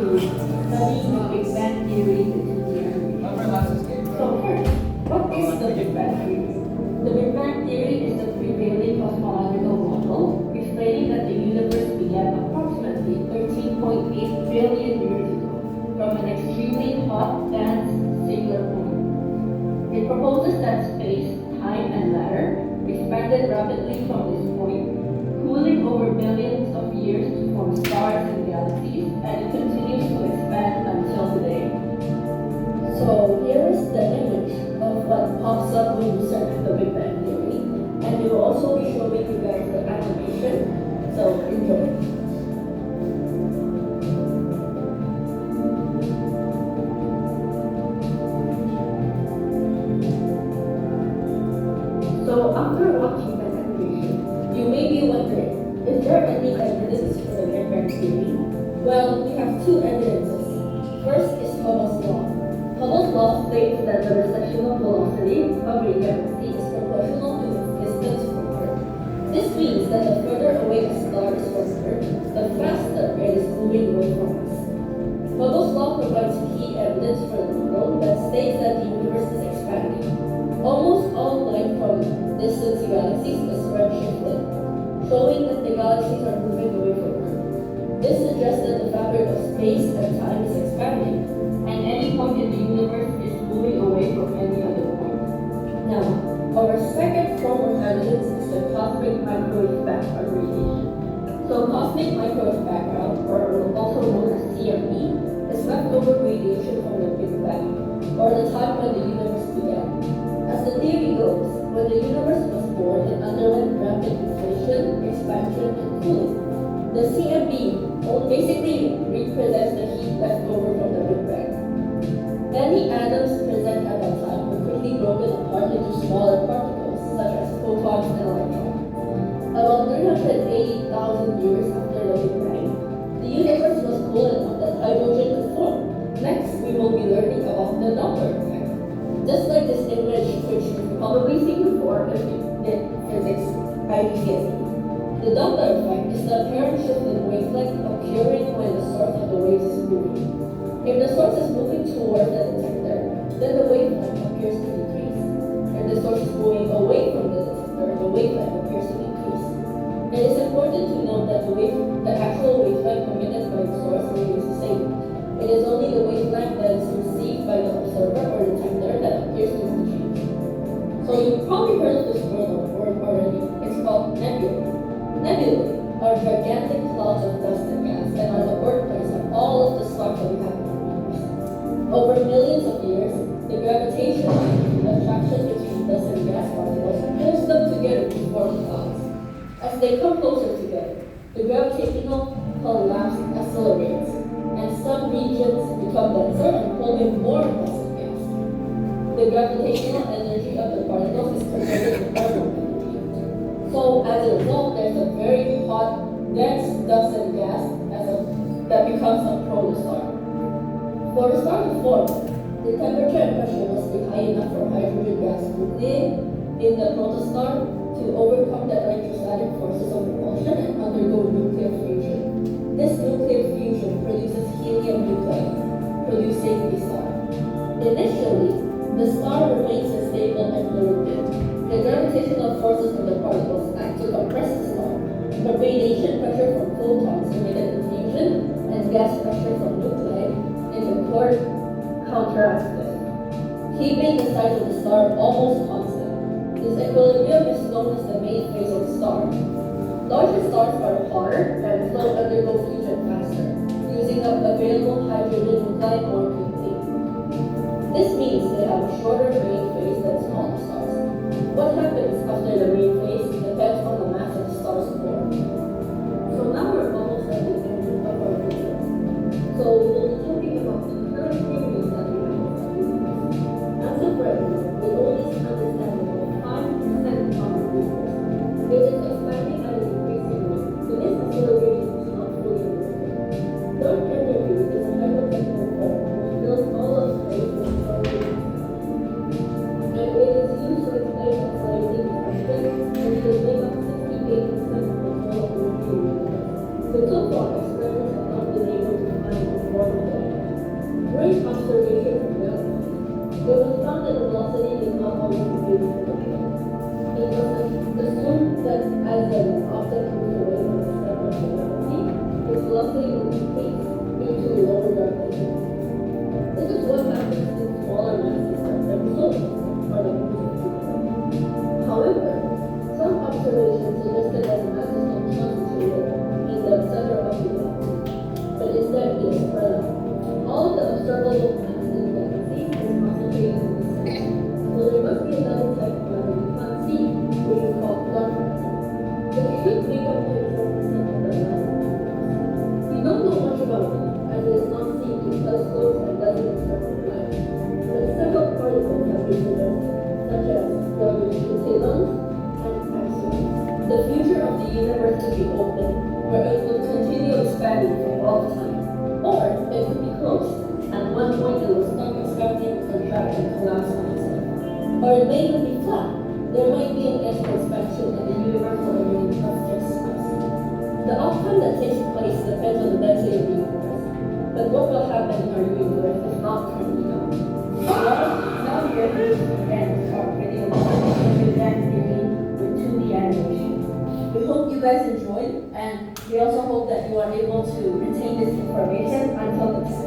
to study the Big Bang Theory with TTR. So first, what is the Big Bang Theory? The Big Bang Theory is the prevailing cosmological model explaining that the universe began approximately 13.8 billion years ago from an extremely hot, dense, singular point. It proposes that space, time, and matter expanded rapidly from this point, cooling over billions of years to form stars and galaxies, and it continues to expand until today. So here is the image of what pops up when you search the Big Bang Theory, and we will also be showing you guys the animation. So enjoy. So after watching that animation, you may be wondering, is there any evidence for the Big Bang Theory? Well, we have two evidences. First is Hubble's law. Hubble's law states that the recessional velocity of a galaxy is proportional to its distance from Earth. This means that the further away a star is from Earth, the faster it is moving away from us. Hubble's law provides key evidence for the model that states that the universe is expanding. Almost all light from distant galaxies is redshifted, showing that the galaxies are moving away from Earth. This suggests that the fabric of space and time is expanding, and any point in the universe is moving away from any other point. Now, our second form of evidence is the cosmic microwave background radiation. So cosmic microwave background, or also known as CMB, is leftover radiation from the Big Bang, or the time when the universe began. As the theory goes, when the universe was born, it underwent rapid inflation, expansion, and cooling. The CMB basically represents the heat left over from the Big Bang. Any atoms present at that time were quickly broken apart into smaller particles, such as photons and electrons. About 380,000 years after the Big Bang, the universe was cool enough that hydrogen could form. Next, we will be learning about the Doppler effect. Just like this image, which you've probably seen before if you did physics by GCSE. The Doppler effect is the apparent shift in wavelength occurring when the source of the waves is moving. If the source is moving towards the detector, then the wavelength appears to decrease. If the source is moving away from the detector, the wavelength appears to increase. It is important to note that the actual wavelength emitted by the source remains the same. It is only the wavelength that is received by the observer or detector that appears to have changed. So you've probably heard of this word already. It's called nebulae. Nebulae are gigantic clouds of dust and gas and are the birthplace of all of the stars that we have in our universe. Over millions of years, the gravitational attraction between dust and gas particles pulls them together to form clouds. As they come closer together, the gravitational collapse accelerates, and some regions become denser and pull in more dust and gas. The gravitational energy of the particles is converted to thermal energy. So as a result, there's a very hot, dense dust and gas that becomes a protostar. For a star to form, the temperature and pressure must be high enough for hydrogen gas nuclei in the protostar to overcome the electrostatic forces of repulsion and undergo nuclear fusion. This nuclear fusion produces helium nuclei, producing a star. Initially, the star remains stable and fluid. The gravitational forces of the particles act to compress the star. The radiation pressure from photons emitted in fusion and gas pressure from nuclei in the core counteracts this, keeping the size of the star almost constant. This equilibrium is known as the main phase of the star. Larger stars are hotter and so undergo fusion faster, using up available hydrogen nuclei more quickly. This means they have a shorter main phase than smaller stars. What happens after the main phase depends on the mass of the star's core. So now we're almost at the end of our video. So we will be talking about the current theories that we have of the universe. As of right now, we only understand about 5% of the universe. It is expanding at an increasing rate, so this acceleration is not fully understood. Dark energy is a hypothetical form which fills all of space with acceleration. And it is used to explain accelerating diffraction, and it will make up 68% of the total energy in the universe. So far, experiments have not been able to find a form possibly will be case due to lower gravity. This is what happens in smaller mass systems like solar or the moon. However, some observations suggested that the mass is not concentrated in the center of the galaxy, but instead it is spread out. All of the observable mass in the galaxy is concentrated in the center. So there must be another type of matter we can't see, which is called dark matter. It should make up 24% of the matter. We don't know much about it, as it is not seen in telescopes and doesn't observe in light. But several particles have been suggested, such as deuterons and axions. The future of the universe could be open, where it will continue expanding for all time. Or it could be closed. At one point it will stop expanding, contract, and collapse on itself. Or it may even be flat. There might be an end for expansion and the universe will remain just us. The outcome that takes place depends on the density of the universe. But what will happen in our universe is not currently known. Now we are going to begin our video on Big Bang Theory with 2D animation. We hope you guys enjoyed, and we also hope that you are able to retain this information until next time.